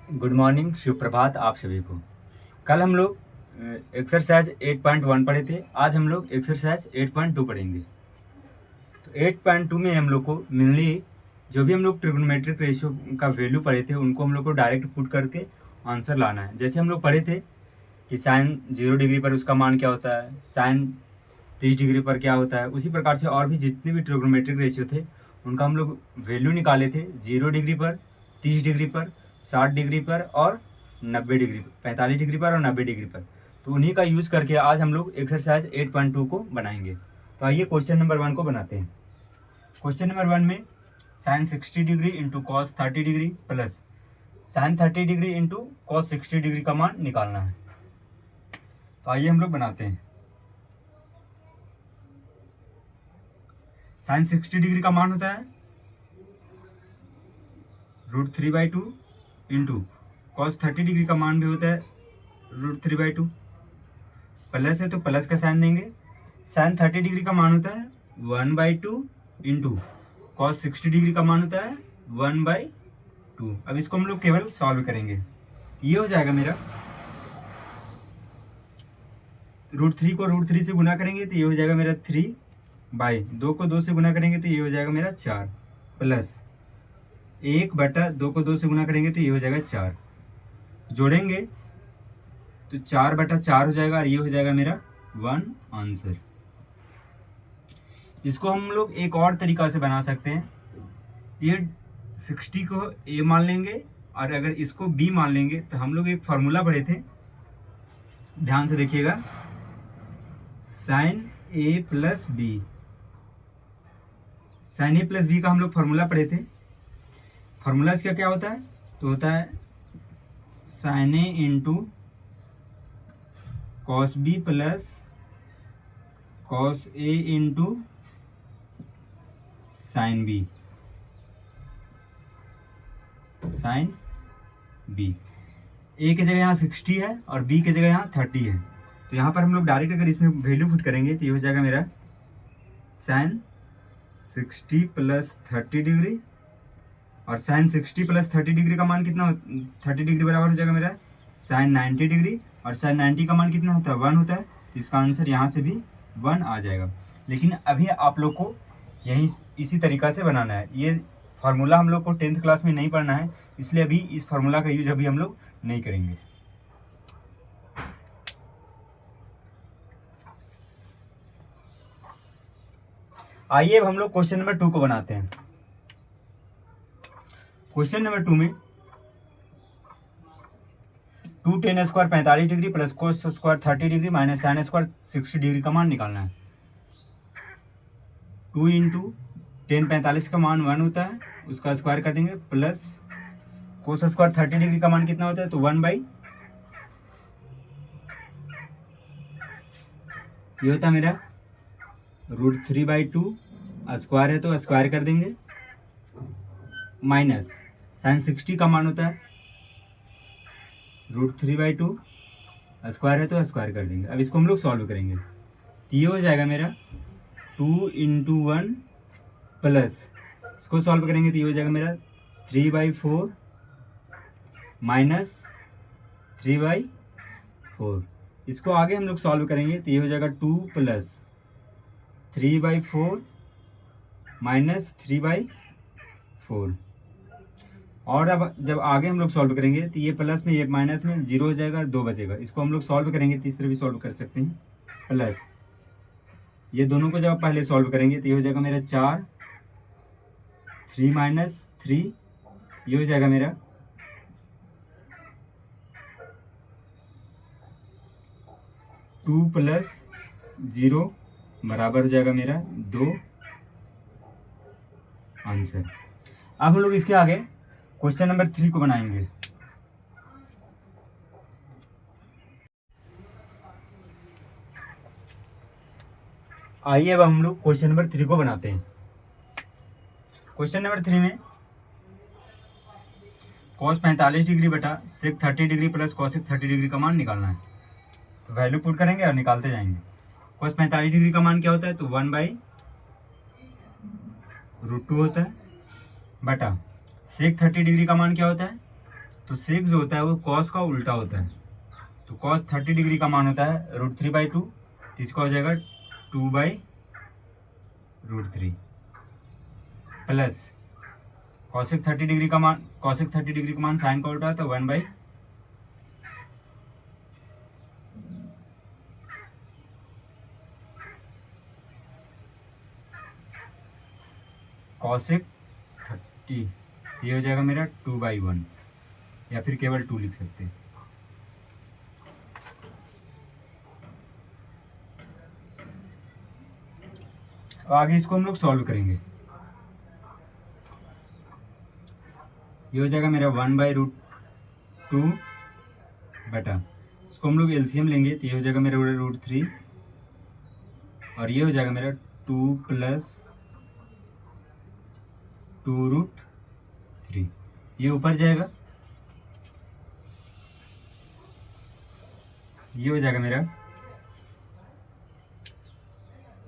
Good morning, शुभ प्रभात आप सभी को। कल हम लोग एक्सरसाइज 8.1 पढ़े थे। आज हम लोग एक्सरसाइज 8.2 पढ़ेंगे। तो 8.2 में हम लोग को मेनली जो भी हम लोग ट्रिग्नोमेट्रिक रेशियो का वैल्यू पढ़े थे उनको हम लोग को डायरेक्ट पुट करके आंसर लाना है। जैसे हम लोग पढ़े थे कि साइन 0 डिग्री पर उसका मान क्या होता है, साइन 30 डिग्री पर क्या होता है, उसी प्रकार से और भी जितने भी ट्रिग्नोमेट्रिक रेशियो थे उनका हम लोग वैल्यू निकाले थे 0 डिग्री पर, 30 डिग्री पर, 60 डिग्री पर और 90 डिग्री पर, 45 डिग्री पर और 90 डिग्री पर। तो उन्हीं का यूज़ करके आज हम लोग एक्सरसाइज 8.2 को बनाएंगे। तो आइए क्वेश्चन नंबर 1 को बनाते हैं। क्वेश्चन नंबर 1 में sine 60 degree into cos 30 degree plus sine 30 degree into cos 60 degree का मान निकालना है। तो आइए हम लोग बनाते हैं। साइन 60 डिग्री का मान होता है √3/2 इंटू कॉस 30 डिग्री का मान भी होता है √3/2। प्लस है तो प्लस का साइन देंगे। साइन 30 डिग्री का मान होता है 1/2 इंटू कॉस 60 डिग्री का मान होता है 1/2। अब इसको हम लोग केवल सॉल्व करेंगे। ये हो जाएगा मेरा √3 को √3 से गुना करेंगे तो ये हो जाएगा मेरा 3/2 को 2 से गुना करेंगे तो ये हो जाएगा मेरा 4 प्लस 1/2 को 2 से गुना करेंगे तो ये हो जाएगा 4। जोड़ेंगे तो 4/4 हो जाएगा और ये हो जाएगा मेरा 1 आंसर। इसको हम लोग एक और तरीका से बना सकते हैं। ये 60 को ए मान लेंगे और अगर इसको बी मान लेंगे तो हम लोग एक फार्मूला पढ़े थे, ध्यान से देखिएगा, साइन ए प्लस बी। साइन ए प्लस बी का हम लोग फार्मूला पढ़े थे। फार्मूला इसका क्या होता है? तो होता है sine a into cos b plus cos a into sine b. Sine b a की जगह यहाँ 60 है और बी की जगह यहाँ 30 है। तो यहाँ पर हम लोग डायरेक्ट अगर इसमें वैल्यू पुट करेंगे तो ये हो जाएगा मेरा साइन 60 प्लस 30 डिग्री और साइन 60 प्लस 30 डिग्री का मान कितना 30 डिग्री बराबर हो जाएगा मेरा साइन 90 डिग्री और साइन 90 का मान कितना होता है 1 होता है। तो इसका आंसर यहाँ से भी 1 आ जाएगा। लेकिन अभी आप लोग को यही इसी तरीका से बनाना है। ये फार्मूला हम लोग को 10th क्लास में नहीं पढ़ना है, इसलिए अभी इस फार्मूला का यूज अभी हम लोग नहीं करेंगे। आइए अब हम लोग क्वेश्चन नंबर 2 को बनाते हैं। क्वेश्चन नंबर 2 में 2 tan square 45 degree plus cos square 30 degree minus sine square 60 degree का मान निकालना है। 2 इंटू 10 45 का मान 1 होता है, उसका स्क्वायर कर देंगे, प्लस कोस स्क्वायर 30 डिग्री का मान कितना होता है तो 1/, ये होता है मेरा √3/2। स्क्वायर है तो स्क्वायर कर देंगे, माइनस साइन 60 का मान होता है √3/2। स्क्वायर है तो स्क्वायर कर देंगे। अब इसको हम लोग सॉल्व करेंगे तो ये हो जाएगा मेरा 2 इंटू 1 प्लस, इसको सॉल्व करेंगे तो ये हो जाएगा मेरा 3/4 माइनस 3/4। इसको आगे हम लोग सॉल्व करेंगे तो ये हो जाएगा 2 प्लस 3/4 माइनस 3/4। और अब जब आगे हम लोग सॉल्व करेंगे तो ये प्लस में ये माइनस में 0 हो जाएगा, 2 बचेगा। इसको हम लोग सॉल्व करेंगे तो इस तरह भी सॉल्व कर सकते हैं। प्लस ये दोनों को जब आप पहले सॉल्व करेंगे तो ये हो जाएगा मेरा 4, 3 माइनस 3, ये हो जाएगा मेरा 2 प्लस 0 बराबर हो जाएगा मेरा 2 आंसर। अब हम लोग इसके आगे क्वेश्चन नंबर 3 को बनाएंगे। आइए अब हम लोग क्वेश्चन नंबर 3 को बनाते हैं। क्वेश्चन नंबर 3 में cos 45 डिग्री बटा sec 30 degree plus cosec 30 degree का मान निकालना है। तो वैल्यू पुट करेंगे और निकालते जाएंगे। cos 45 डिग्री का मान क्या होता है तो 1/√2 होता है, बटा sec 30 डिग्री का मान क्या होता है तो सेक जो होता है वो कॉस का उल्टा होता है। तो कॉस 30 डिग्री का मान होता है √3/2, तो इसका हो जाएगा 2/√3 प्लस कॉसेक 30 डिग्री का मान साइन का उल्टा है तो 1/ कॉसेक 30, ये हो जाएगा मेरा 2/1, या फिर केवल 2 लिख सकते हैं। अब आगे इसको हम लोग सॉल्व करेंगे। ये हो जाएगा मेरा 1/√2 बटा, इसको हम लोग एलसीएम लेंगे तो ये हो जाएगा मेरा √3, और ये हो जाएगा मेरा 2 + 2√3, ये ऊपर जाएगा, ये हो जाएगा मेरा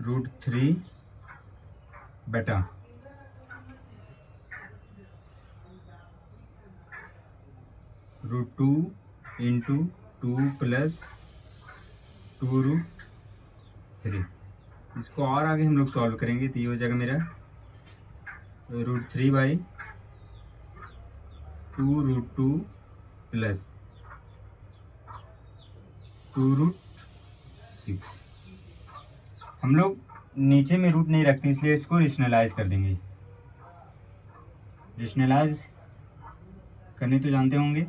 √3 बटा √2 × 2 + 2√3। इसको और आगे हम लोग सॉल्व करेंगे तो ये हो जाएगा मेरा √3/2 √2 + 2√6। हम लोग नीचे में रूट नहीं रखते इसलिए इसको रेशनलाइज कर देंगे। रेशनलाइज करने तो जानते होंगे,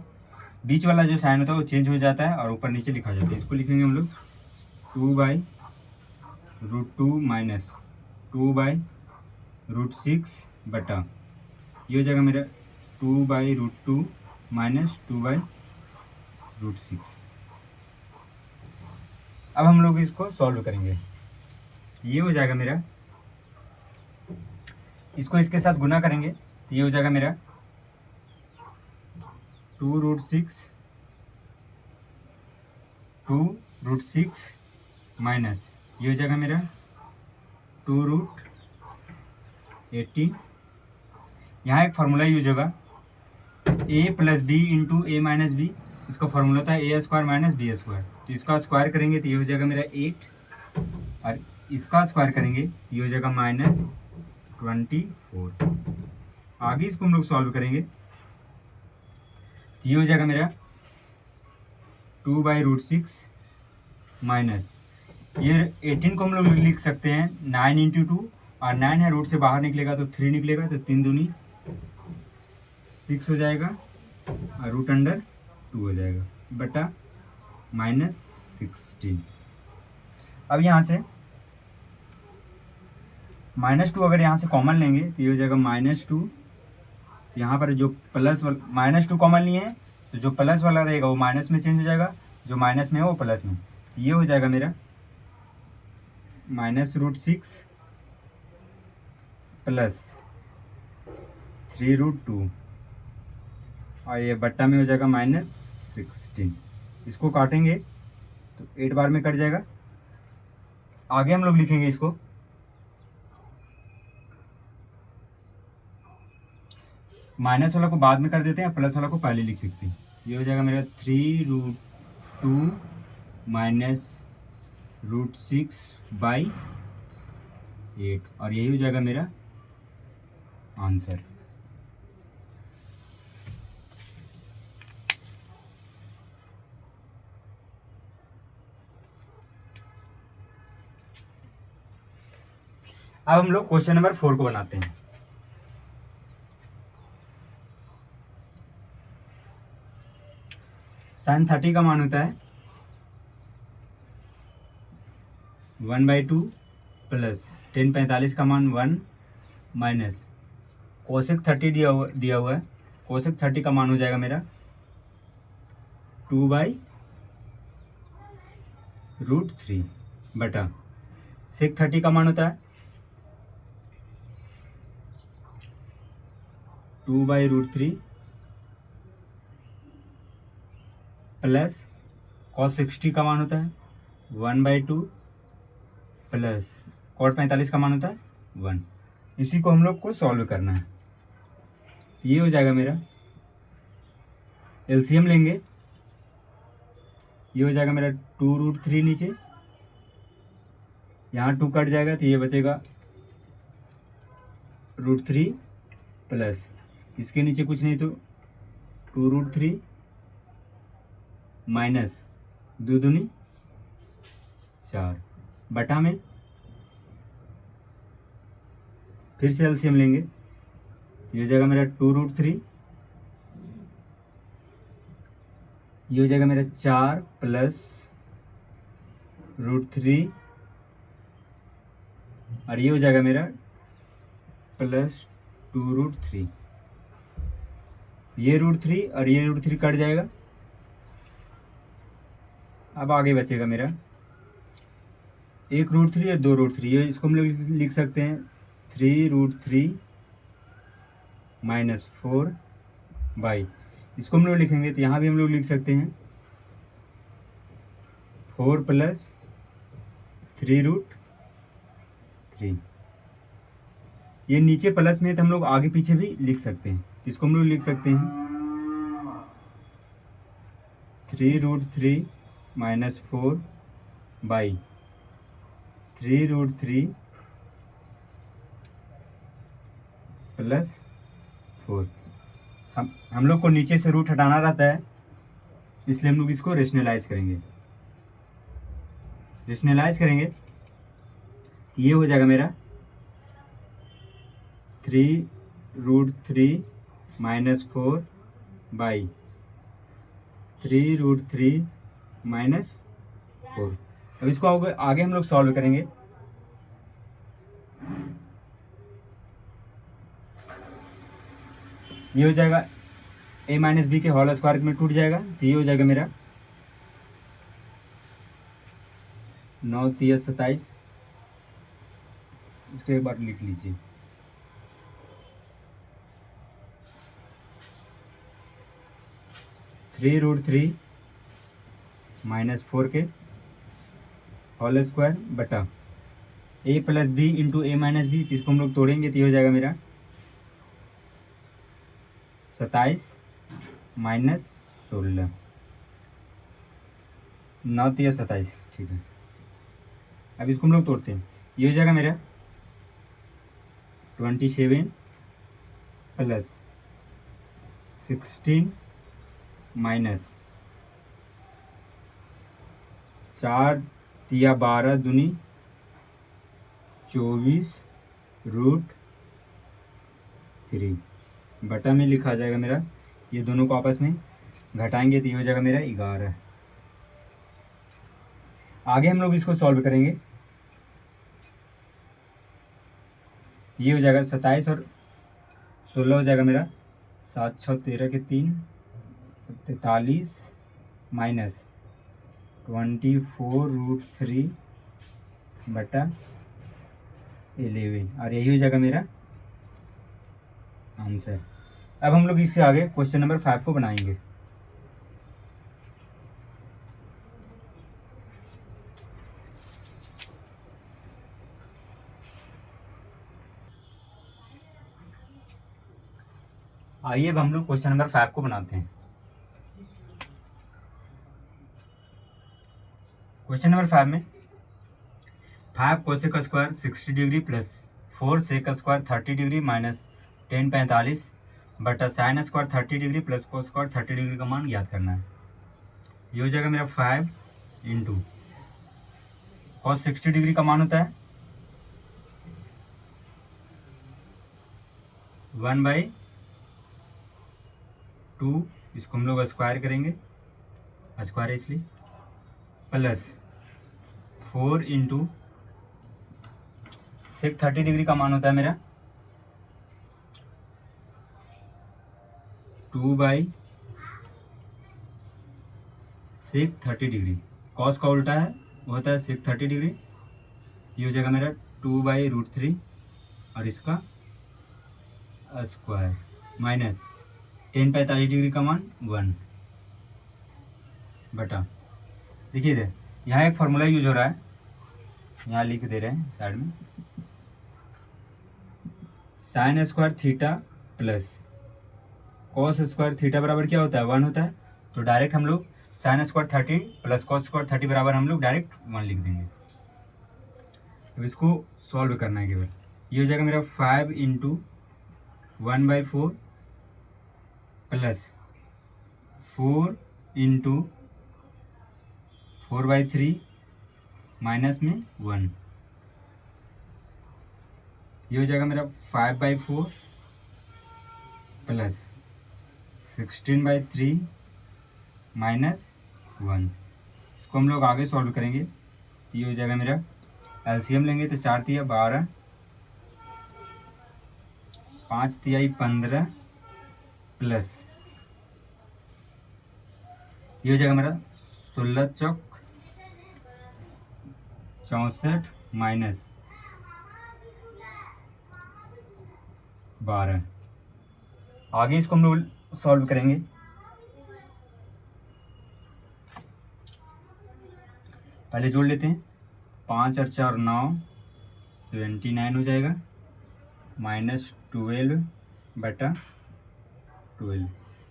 बीच वाला जो साइन होता है वो चेंज हो जाता है और ऊपर नीचे लिखा जाता है। इसको लिखेंगे हम लोग 2/√2 - 2/√6 बटा, ये हो जाएगा मेरा 2/√2 - 2/√6। अब हम लोग इसको सॉल्व करेंगे। ये हो जाएगा मेरा, इसको इसके साथ गुना करेंगे तो ये हो जाएगा मेरा 2√6 माइनस, ये हो जाएगा मेरा 2√18। यहाँ एक फार्मूला यूज होगा a + b × a - b, इसका फार्मूला था a² - b²। तो इसका स्क्वायर करेंगे तो ये हो जाएगा मेरा 8, और इसका स्क्वायर करेंगे ये हो जाएगा -24। आगे इसको हम लोग सॉल्व करेंगे तो ये हो जाएगा मेरा 2/√6 माइनस, ये 18 को हम लोग लिख सकते हैं 9 × 2, और 9 है रूट से बाहर निकलेगा तो 3 निकलेगा, तो 3 दूनी 6 हो जाएगा, और √2 हो जाएगा बटा -16। अब यहाँ से -2 अगर यहाँ से कॉमन लेंगे तो ये हो जाएगा -2। तो यहाँ पर जो प्लस वाला -2 कॉमन लिए हैं तो जो प्लस वाला रहेगा वो माइनस में चेंज हो जाएगा, जो माइनस में है वो प्लस में। ये हो जाएगा मेरा -√6 प्लस 3√2, और ये बट्टा में हो जाएगा -16। इसको काटेंगे तो 8 बार में कट जाएगा। आगे हम लोग लिखेंगे इसको माइनस वाला को बाद में कर देते हैं, प्लस वाला को पहले लिख सकते हैं। ये हो जाएगा मेरा 3√2 माइनस √6/8, और यही हो जाएगा मेरा आंसर। अब हम लोग क्वेश्चन नंबर 4 को बनाते हैं। sin 30 का मान होता है 1/2 प्लस tan 45 का मान 1 माइनस cosec 30 दिया हुआ है, cosec 30 का मान हो जाएगा मेरा 2/√3 बटा sec 30 का मान होता है 2/√3 प्लस cos 60 का मान होता है 1/2 प्लस cot 45 का मान होता है 1। इसी को हम लोग को सॉल्व करना है। ये हो जाएगा मेरा एलसीएम लेंगे, ये हो जाएगा मेरा 2√3 नीचे, यहाँ 2 कट जाएगा तो ये बचेगा √3 प्लस इसके नीचे कुछ नहीं तो 2√3 माइनस 2 दूनी 4 बटा में फिर से एलसीएम लेंगे, ये हो जाएगा मेरा 2√3, ये हो जाएगा मेरा 4 प्लस √3 और ये हो जाएगा मेरा प्लस 2√3, ये √3 और ये √3 कट जाएगा। अब आगे बचेगा मेरा 1 √3 और 2 √3, ये इसको हम लोग लिख सकते हैं 3√3 माइनस 4 बाई, इसको हम लोग लिखेंगे तो यहाँ भी हम लोग लिख सकते हैं 4 प्लस 3√3, ये नीचे प्लस में तो हम लोग आगे पीछे भी लिख सकते हैं, इसको हम लोग लिख सकते हैं 3√3 माइनस 4 बाई 3√3 प्लस 4। हम लोग को नीचे से रूट हटाना रहता है, इसलिए हम लोग इसको रेशनलाइज करेंगे। तो ये हो जाएगा मेरा 3√3 माइनस 4 बाई 3√3 माइनस 4। अब इसको आगे हम लोग सॉल्व करेंगे। ये हो जाएगा a माइनस बी के होल स्क्वायर में टूट जाएगा, तो ये हो जाएगा मेरा 9 3 27, इसको एक बार लिख लीजिए। (3√3 माइनस 4 के होल स्क्वायर बटा a plus b into a minus b, इसको हम लोग तोड़ेंगे तो ये हो जाएगा मेरा 27 माइनस 16, 9 3 27, ठीक है। अब इसको हम लोग तोड़ते हैं, ये हो जाएगा मेरा 27 प्लस 16 माइनस 4 तिया 12 दूनी 24√3 बटा में लिखा जाएगा मेरा, ये दोनों को आपस में घटाएंगे तो ये हो जाएगा मेरा 11। आगे हम लोग इसको सॉल्व करेंगे, ये हो जाएगा 27 और 16 हो जाएगा मेरा 7 6 13 के 3 43 माइनस 24√3 बटा 11 और यही हो जाएगा मेरा आंसर। अब हम लोग इससे आगे क्वेश्चन नंबर 5 को बनाएंगे। आइए अब हम लोग क्वेश्चन नंबर 5 को बनाते हैं। क्वेश्चन नंबर 5 में 5 cosec square 60 degree plus 4 sec square 30 degree minus 10 45 बटा sine square 30 degree plus cos square 30 degree का मान याद करना है। ये हो जाएगा मेरा 5 इंटू कॉस 60 डिग्री का मान होता है 1/2, इसको हम लोग स्क्वायर करेंगे, स्क्वायर इसलिए, प्लस 4 इंटू सेक 30 डिग्री का मान होता है मेरा 2/सेक 30 डिग्री, कॉस का उल्टा है वो होता है सेक 30 डिग्री, ये हो जाएगा मेरा 2/√3 और इसका स्क्वायर माइनस 10 45 डिग्री का मान 1 बटा, देखिए इधर यहाँ एक फार्मूला यूज हो रहा है, यहाँ लिख दे रहे हैं साइड में, sine square theta plus cos square theta बराबर क्या होता है 1 होता है, तो डायरेक्ट हम लोग sign square 30 plus cos square 30 बराबर हम लोग डायरेक्ट 1 लिख देंगे। अब इसको सॉल्व करना है केवल। ये हो जाएगा मेरा 5 इंटू 1/4 प्लस 4 इंटू 4/3 माइनस में 1। ये हो जाएगा मेरा 5/4 प्लस 16/3 माइनस 1। इसको हम लोग आगे सॉल्व करेंगे। ये हो जाएगा मेरा एलसीएम लेंगे तो 4 तिया 12, 5 तिहाई 15 प्लस ये हो जाएगा मेरा 16 चौक 64 माइनस 12। आगे इसको हम लोग सॉल्व करेंगे। पहले जोड़ लेते हैं, 5 और 4 9, 79 हो जाएगा माइनस 12/12।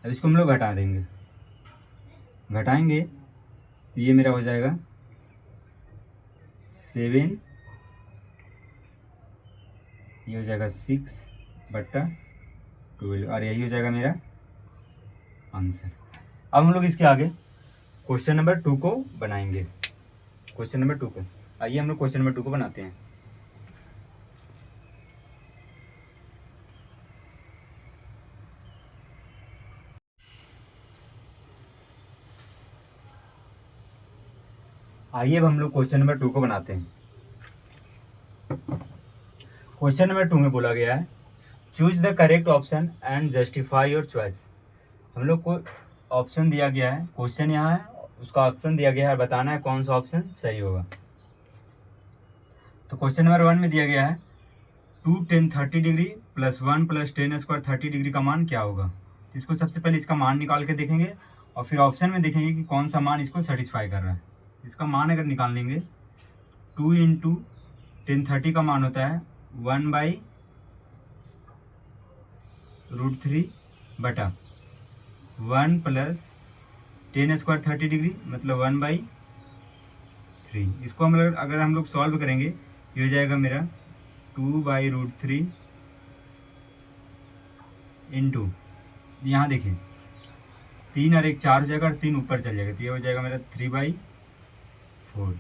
अब इसको हम लोग घटा देंगे, घटाएंगे तो ये मेरा हो जाएगा 7, ये हो जाएगा 6/12 और यही हो जाएगा मेरा आंसर। अब हम लोग इसके आगे क्वेश्चन नंबर 2 को बनाएंगे। क्वेश्चन नंबर 2 को आइए हम लोग क्वेश्चन नंबर 2 को बनाते हैं। आइए अब हम लोग क्वेश्चन नंबर 2 को बनाते हैं। क्वेश्चन नंबर 2 में बोला गया है choose the correct option and justify your choice. हम लोग को ऑप्शन दिया गया है, क्वेश्चन यहाँ है, उसका ऑप्शन दिया गया है, बताना है कौन सा ऑप्शन सही होगा। तो क्वेश्चन नंबर 1 में दिया गया है 2 tan 30 degree plus 1 plus tan square 30 degree का मान क्या होगा। तो इसको सबसे पहले इसका मान निकाल के देखेंगे और फिर ऑप्शन में देखेंगे कि कौन सा मान इसको सेटिस्फाई कर रहा है। इसका मान अगर निकाल लेंगे 2 इंटू tan 30 का मान होता है 1/√3 बटा 1 प्लस tan स्क्वायर 30 डिग्री मतलब 1/3। इसको हम लोग अगर हम लोग सॉल्व करेंगे ये हो जाएगा मेरा 2/√3 इंटू यहाँ देखिए 3 और 1 4 हो जाएगा और 3 ऊपर चल जाएगा तो ये हो जाएगा मेरा 3/4।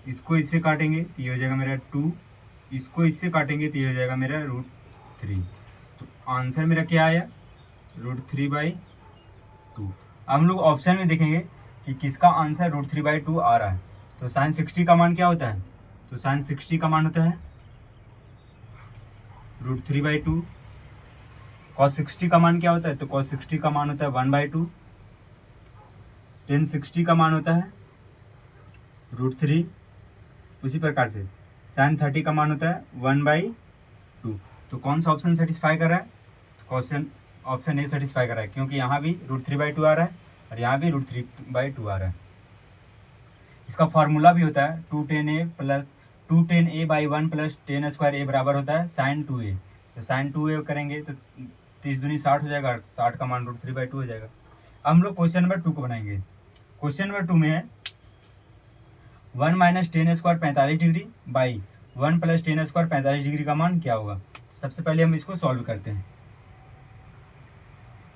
इसको इससे काटेंगे तो ये हो जाएगा मेरा 2, इसको इससे काटेंगे तो ये हो जाएगा मेरा √3। तो आंसर मेरा क्या आया √3/2। अब हम लोग ऑप्शन में देखेंगे कि किसका आंसर √3/2 आ रहा है। तो साइन 60 का मान क्या होता है, तो साइन 60 का मान होता है √3/2। cos 60 का मान क्या होता है, तो cos 60 का मान होता है 1/2। tan 60 का मान होता है √3। उसी प्रकार से sin 30 का मान होता है 1/2। तो कौन सा ऑप्शन सेटिस्फाई कर रहा है, तो क्वेश्चन ऑप्शन ए सेटिस्फाई कर रहा है क्योंकि यहाँ भी √3/2 आ रहा है और यहाँ भी √3/2 आ रहा है। इसका फार्मूला भी होता है 2tan a/1 plus tan square ए बराबर होता है sin 2a। तो sin 2a करेंगे तो 30 दूनी 60 हो जाएगा, 60 का मान √3/2 हो जाएगा। अब हम लोग क्वेश्चन नंबर 2 को बनाएंगे। क्वेश्चन नंबर 2 में है 1 minus tan square 45 degree by 1 plus tan square 45 degree का मान क्या होगा। सबसे पहले हम इसको सॉल्व करते हैं।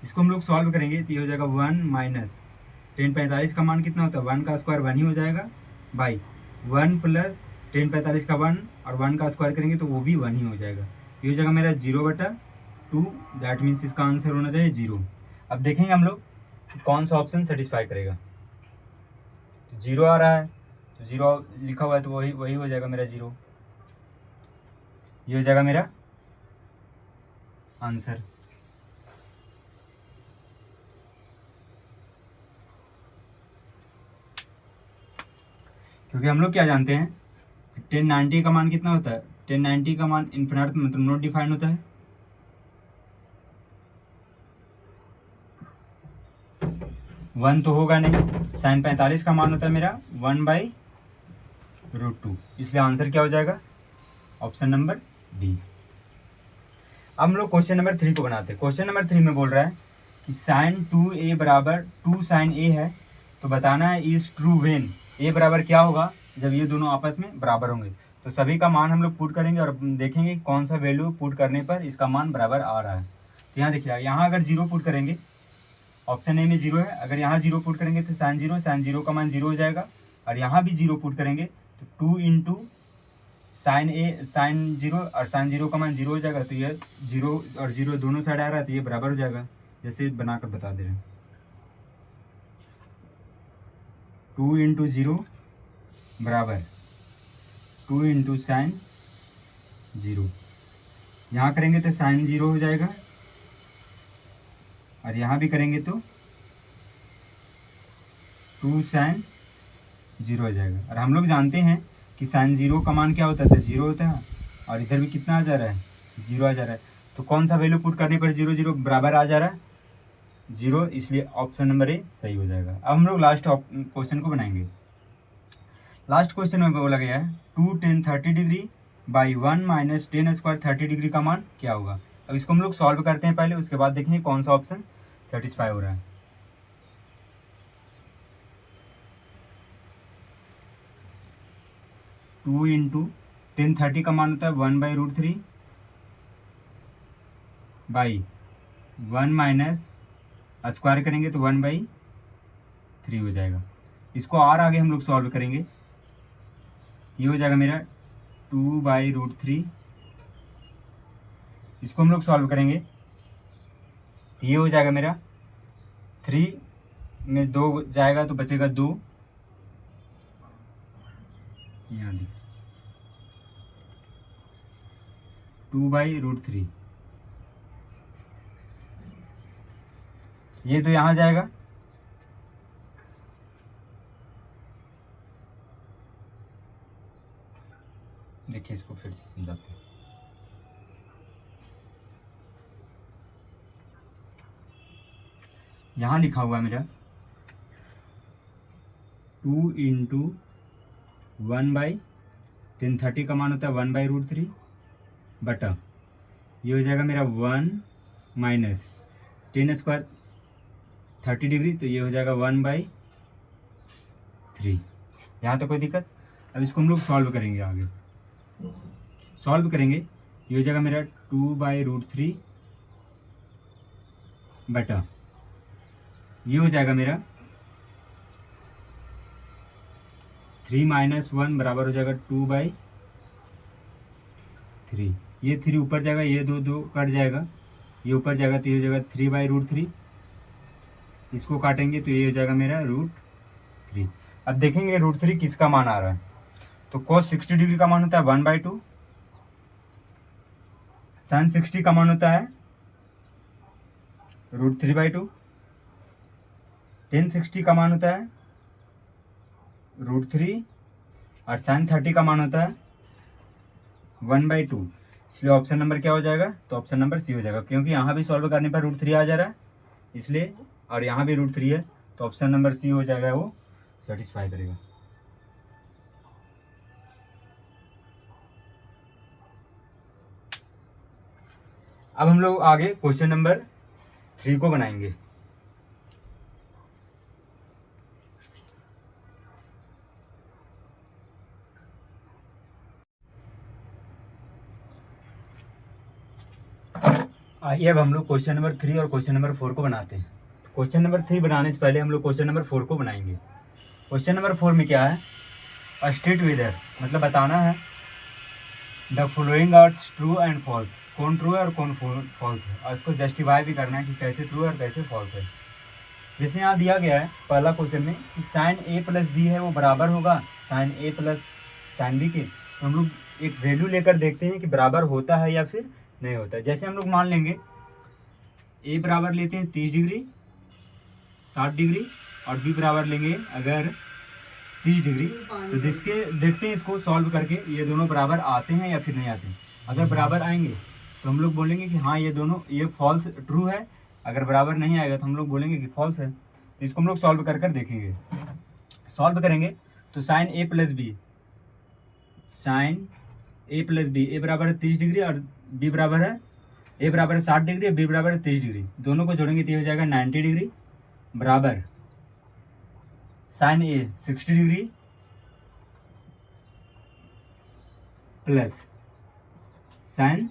इसको हम लोग सॉल्व करेंगे तो ये हो जाएगा 1 माइनस tan 45 का मान कितना होता है 1 का स्क्वायर 1 ही हो जाएगा बाई 1 प्लस tan 45 का 1 और 1 का स्क्वायर करेंगे तो वो भी 1 ही हो जाएगा। ये हो जाएगा मेरा 0/2। दैट मीन्स इसका आंसर होना चाहिए 0। अब देखेंगे हम लोग कौन सा ऑप्शन सेटिस्फाई करेगा। 0 आ रहा है तो 0 लिखा हुआ है तो वही हो जाएगा मेरा 0। ये हो जाएगा मेरा आंसर। क्योंकि हम लोग क्या जानते हैं कि tan 90 का मान कितना होता है, tan 90 का मान इन्फिनिट मतलब नॉट डिफाइंड होता है। वन तो होगा नहीं। sin 45 का मान होता है मेरा 1/√2, इसलिए आंसर क्या हो जाएगा ऑप्शन नंबर डी। अब हम लोग क्वेश्चन नंबर 3 को बनाते हैं। क्वेश्चन नंबर 3 में बोल रहा है कि साइन 2a बराबर 2 साइन a है, तो बताना है इज ट्रू व्हेन a बराबर क्या होगा जब ये दोनों आपस में बराबर होंगे। तो सभी का मान हम लोग पुट करेंगे और देखेंगे कौन सा वैल्यू पुट करने पर इसका मान बराबर आ रहा है। तो यहाँ देखिए, यहाँ अगर 0 पुट करेंगे, ऑप्शन ए में 0 है, अगर यहाँ 0 पुट करेंगे तो साइन 0 का मान 0 हो जाएगा, और यहाँ भी 0 पुट करेंगे तो 2 इंटू साइन 0 और साइन 0 का मान 0 हो जाएगा। तो ये 0 और 0 दोनों साइड आ रहा है तो ये बराबर हो जाएगा, जैसे बनाकर बता दे रहे हैं। 2 इंटू 0 बराबर 2 इंटू साइन 0, यहाँ करेंगे तो साइन 0 हो जाएगा, और यहाँ भी करेंगे तो 2 साइन 0 हो जाएगा। और हम लोग जानते हैं कि साइन 0 का मान क्या होता है, 0 होता है, और इधर भी कितना आ जा रहा है, 0 आ जा रहा है। तो कौन सा वैल्यू पुट करने पर 0 0 बराबर आ जा रहा है, 0, इसलिए ऑप्शन नंबर ए सही हो जाएगा। अब हम लोग लास्ट क्वेश्चन को बनाएंगे। लास्ट क्वेश्चन में बोला गया है 2 tan 30 degree by 1 minus ten square 30 degree का मान क्या होगा। अब इसको हम लोग सॉल्व करते हैं पहले, उसके बाद देखेंगे कौन सा ऑप्शन सेटिस्फाई हो रहा है। टू इंटू टेन 30 का मान होता है 1/√3 बाई 1 माइनस स्क्वायर करेंगे तो 1/3 हो जाएगा। इसको और आगे हम लोग सॉल्व करेंगे, ये हो जाएगा मेरा 2/√3। इसको हम लोग सॉल्व करेंगे तो ये हो जाएगा मेरा 3 में 2 जाएगा तो बचेगा 2, यहाँ 2/√3, ये तो यहाँ जाएगा, देखिए इसको फिर से समझाते हैं। यहाँ लिखा हुआ है मेरा 2 इंटू 1/10 30 का मान होता है 1/√3 बटा ये हो जाएगा मेरा 1 माइनस टेन स्क्वायर 30 डिग्री, तो ये हो जाएगा 1/3। यहाँ तो कोई दिक्कत। अब इसको हम लोग सॉल्व करेंगे, आगे सॉल्व करेंगे, ये हो जाएगा मेरा 2/√3 बटा ये हो जाएगा मेरा 3 माइनस 1 बराबर हो जाएगा 2/3। ये 3 ऊपर जाएगा, ये 2 कट जाएगा, ये ऊपर जाएगा तो ये हो जाएगा 3/√3। इसको काटेंगे तो ये हो जाएगा मेरा √3। अब देखेंगे √3 किसका मान आ रहा है। तो cos 60 डिग्री का मान होता है 1/2, sin 60 का मान होता है √3/2, tan 60 का मान होता है √3, और sin 30 का मान होता है 1/2। इसलिए ऑप्शन नंबर क्या हो जाएगा, तो ऑप्शन नंबर सी हो जाएगा, क्योंकि यहाँ भी सॉल्व करने पर √3 आ जा रहा है इसलिए, और यहाँ भी √3 है, तो ऑप्शन नंबर सी हो जाएगा, वो सेटिस्फाई करेगा। अब हम लोग आगे क्वेश्चन नंबर 3 को बनाएंगे। आइए अब हम लोग क्वेश्चन नंबर 3 और क्वेश्चन नंबर 4 को बनाते हैं। क्वेश्चन नंबर 3 बनाने से पहले हम लोग क्वेश्चन नंबर 4 को बनाएंगे। क्वेश्चन नंबर 4 में क्या है, स्टेट वेदर, मतलब बताना है the following are true and false, कौन ट्रू है और कौन फॉल्स है, और इसको जस्टिफाई भी करना है कि कैसे ट्रू है और कैसे फॉल्स है। जैसे यहाँ दिया गया है पहला क्वेश्चन में कि साइन a प्लस बी है वो बराबर होगा sine a plus sine b के। तो हम लोग एक वैल्यू लेकर देखते हैं कि बराबर होता है या फिर नहीं होता है। जैसे हम लोग मान लेंगे a बराबर लेते हैं 30 डिग्री 60 डिग्री, और b बराबर लेंगे अगर 30 डिग्री, तो देखते हैं इसको सॉल्व करके ये दोनों बराबर आते हैं या फिर नहीं आते हैं। अगर बराबर आएंगे तो हम लोग बोलेंगे कि हाँ ये दोनों ये फॉल्स ट्रू है, अगर बराबर नहीं आएगा तो हम लोग बोलेंगे कि फॉल्स है। तो इसको हम लोग सॉल्व कर देखेंगे। सॉल्व करेंगे तो sine a plus b, sine a plus b, a बराबर है 30 डिग्री और b बराबर है ए बराबर 60 डिग्री और बी बराबर 30 डिग्री, दोनों को जोड़ेंगे तो ये हो जाएगा 90 डिग्री बराबर साइन ए 60 डिग्री प्लस साइन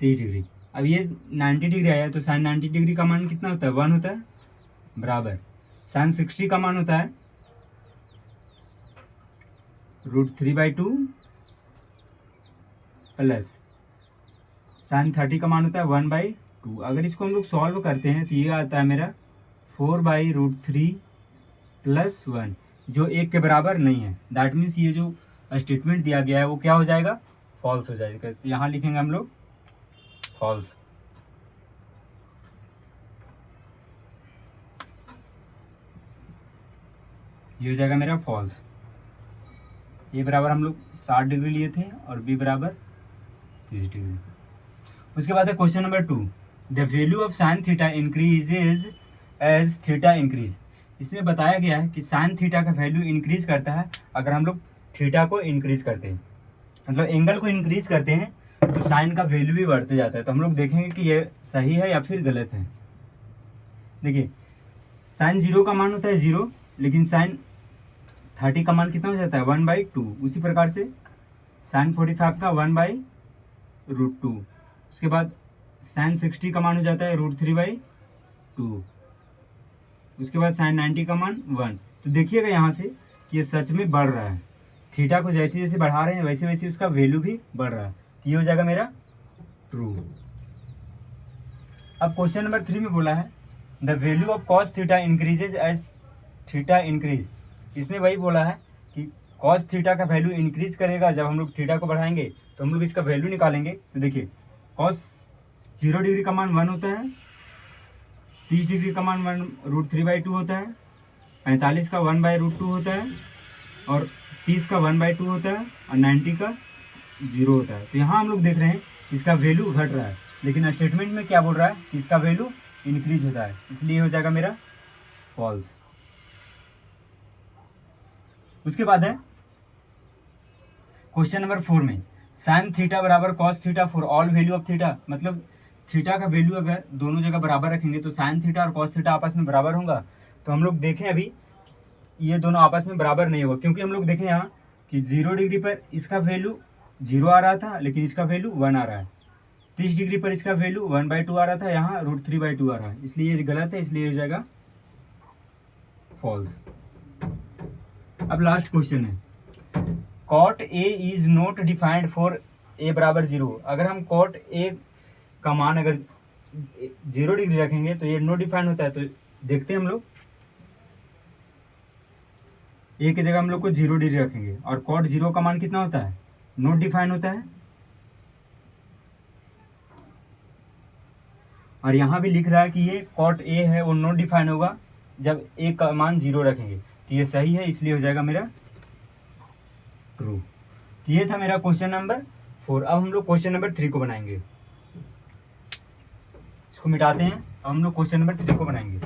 30 डिग्री। अब ये 90 डिग्री आया तो साइन 90 डिग्री का मान कितना होता है, 1 होता है, बराबर साइन 60 का मान होता है √3/2 प्लस साइन 30 का मान होता है 1/2। अगर इसको हम लोग सॉल्व करते हैं तो ये आता है मेरा 4/√3 प्लस 1, जो 1 के बराबर नहीं है। दैट मीन्स ये जो स्टेटमेंट दिया गया है वो क्या हो जाएगा, फॉल्स हो जाएगा। तो यहाँ लिखेंगे हम लोग फॉल्स। ये हो जाएगा मेरा फॉल्स। ए बराबर हम लोग 60 डिग्री लिए थे और बी बराबर 30 डिग्री। उसके बाद है question number 2, the value of sine theta increases as theta increase. इसमें बताया गया है कि साइन थीटा का वैल्यू इंक्रीज करता है अगर हम लोग थीटा को इंक्रीज करते हैं, मतलब एंगल को इंक्रीज करते हैं तो साइन का वैल्यू भी बढ़ते जाता है। तो हम लोग देखेंगे कि ये सही है या फिर गलत है। देखिए साइन 0 का मान होता है 0, लेकिन साइन 30 का मान कितना हो जाता है 1/2। उसी प्रकार से साइन 45 का 1/√2। उसके बाद साइन 60 का मान हो जाता है √3/2। उसके बाद साइन 90 का मान 1। तो देखिएगा यहाँ से कि ये सच में बढ़ रहा है, थीटा को जैसे जैसे बढ़ा रहे हैं वैसे वैसे उसका वैल्यू भी बढ़ रहा है। तो ये हो जाएगा मेरा ट्रू। अब क्वेश्चन नंबर 3 में बोला है the value of cos theta increases as theta increase. इसमें वही बोला है कि कॉस थीटा का वैल्यू इंक्रीज करेगा जब हम लोग थीटा को बढ़ाएंगे, तो हम लोग इसका वैल्यू निकालेंगे। तो देखिए कॉस 0 डिग्री का मान 1 होता है, 30 डिग्री का मान √3/2 होता है, 45 का 1/√2 होता है, और 30 का 1/2 होता है, और 90 का 0 होता है। तो यहाँ हम लोग देख रहे हैं इसका वैल्यू घट रहा है, लेकिन स्टेटमेंट में क्या बोल रहा है कि इसका वैल्यू इंक्रीज होता है, इसलिए हो जाएगा मेरा फॉल्स। उसके बाद है क्वेश्चन नंबर 4 में साइन थीटा बराबर cos theta for all value of theta. मतलब थीटा का वैल्यू अगर दोनों जगह बराबर रखेंगे तो साइन थीटा और कॉस थीटा आपस में बराबर होगा। तो हम लोग देखें अभी ये दोनों आपस में बराबर नहीं होगा, क्योंकि हम लोग देखें यहाँ कि 0 डिग्री पर इसका वैल्यू 0 आ रहा था, लेकिन इसका वैल्यू 1 आ रहा है। 30 डिग्री पर इसका वैल्यू 1/2 आ रहा था, यहाँ √3/2 आ रहा है, इसलिए ये गलत है, इसलिए हो जाएगा फॉल्स। अब लास्ट क्वेश्चन है cot a is not defined for a बराबर 0। अगर हम कॉट ए का मान अगर 0 डिग्री रखेंगे तो ये नॉट डिफाइंड होता है। तो देखते हैं हम लोग ए की जगह हम लोग को 0 डिग्री रखेंगे, और कॉट 0 का मान कितना होता है, नॉट डिफाइंड होता है। और यहाँ भी लिख रहा है कि ये कॉट ए है वो नॉट डिफाइंड होगा जब ए का मान 0 रखेंगे। तो ये सही है, इसलिए हो जाएगा मेरा ट्रू। तो ये था मेरा क्वेश्चन नंबर 4। अब हम लोग क्वेश्चन नंबर 3 को बनाएंगे। इसको मिटाते हैं, अब हम लोग क्वेश्चन नंबर 3 को बनाएंगे।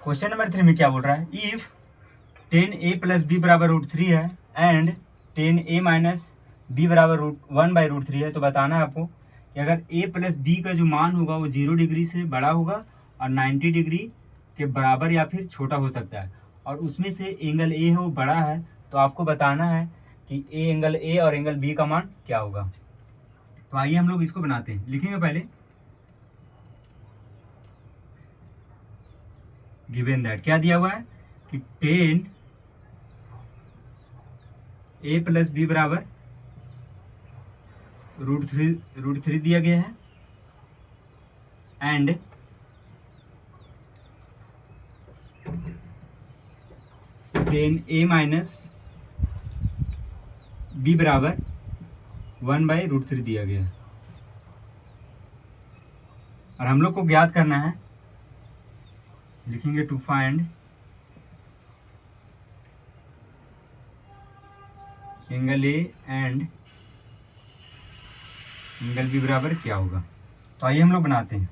क्वेश्चन नंबर 3 में क्या बोल रहा है, इफ 10a + b बराबर √3 है एंड 10a - b बराबर 1/√3 है, तो बताना है आपको कि अगर a + b का जो मान होगा वो 0 डिग्री से बड़ा होगा और 90 डिग्री के बराबर या फिर छोटा हो सकता है, और उसमें से एंगल a है वो बड़ा है, तो आपको बताना है कि एंगल a और एंगल b का मान क्या होगा। तो आइए हम लोग इसको बनाते हैं। लिखेंगे पहले गिवन दैट क्या दिया हुआ है कि 10a + b बराबर √3 दिया गया है, एंड 10a - b बराबर 1/√3 दिया गया है। और हम लोग को ज्ञात करना है, लिखेंगे to find angle a and angle b बराबर क्या होगा। तो आइए हम लोग बनाते हैं।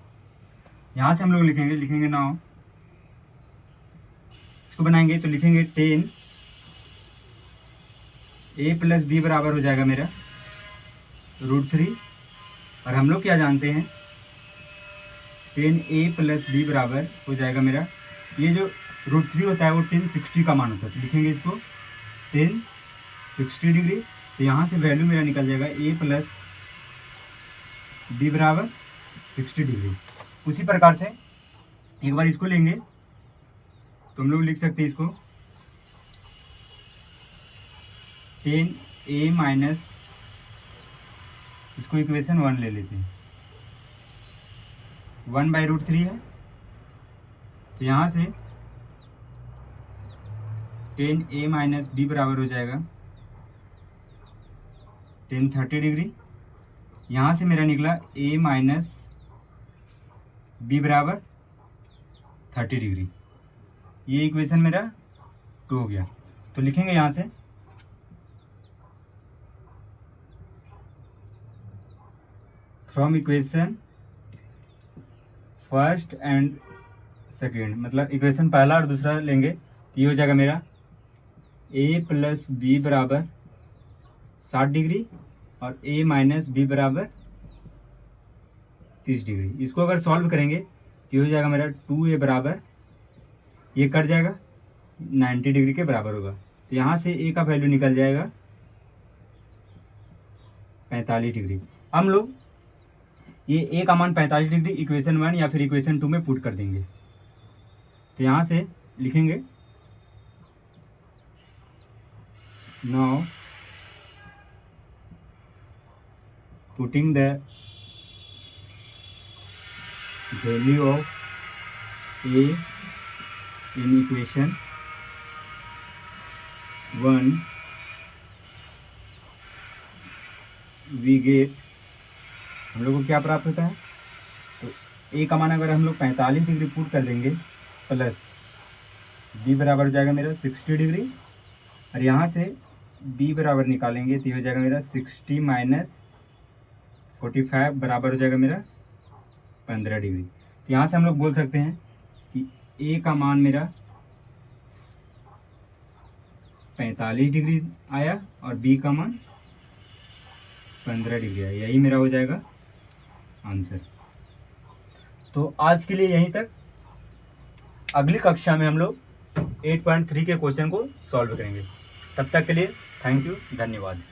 यहाँ से हम लोग लिखेंगे नाउ, इसको बनाएंगे तो लिखेंगे 10 a प्लस बी बराबर हो जाएगा मेरा √3। और हम लोग क्या जानते हैं, 10a प्लस बी बराबर हो जाएगा मेरा, ये जो √3 होता है वो 1060 का मान होता है। तो लिखेंगे इसको 1060 डिग्री। तो यहाँ से वैल्यू मेरा निकल जाएगा a प्लस बी बराबर 60 डिग्री। उसी प्रकार से एक बार इसको लेंगे तो हम लोग लिख सकते हैं इसको 10a माइनस, इसको इक्वेशन 1 ले लेते हैं, 1/√3 है। तो यहाँ से 10a माइनस बी बराबर हो जाएगा 1030 डिग्री। यहाँ से मेरा निकला a माइनस बी बराबर 30 डिग्री। ये इक्वेशन मेरा 2 हो गया। तो लिखेंगे यहाँ से from equation first and second, मतलब इक्वेशन पहला और दूसरा लेंगे तो ये हो जाएगा मेरा a प्लस बी बराबर 60 डिग्री और a माइनस बी बराबर 30 डिग्री। इसको अगर सॉल्व करेंगे तो ये हो जाएगा मेरा 2a बराबर, ये कट जाएगा 90 डिग्री के बराबर होगा। तो यहाँ से a का वैल्यू निकल जाएगा 45 डिग्री। हम लोग ये a का मान 45 डिग्री इक्वेशन 1 या फिर इक्वेशन 2 में पुट कर देंगे। तो यहाँ से लिखेंगे now putting the value of a in equation 1 we get, हम लोग को क्या प्राप्त होता है, तो a का मान अगर हम लोग 45 डिग्री पुट कर देंगे प्लस b बराबर हो जाएगा मेरा 60 डिग्री। और यहाँ से b बराबर निकालेंगे तो ये हो जाएगा मेरा 60 माइनस 45 बराबर हो जाएगा मेरा 15 डिग्री। तो यहाँ से हम लोग बोल सकते हैं कि a का मान मेरा 45 डिग्री आया और b का मान 15 डिग्री आया। यही मेरा हो जाएगा आंसर। तो आज के लिए यहीं तक। अगली कक्षा में हम लोग 8.3 के क्वेश्चन को सॉल्व करेंगे। तब तक के लिए थैंक यू, धन्यवाद।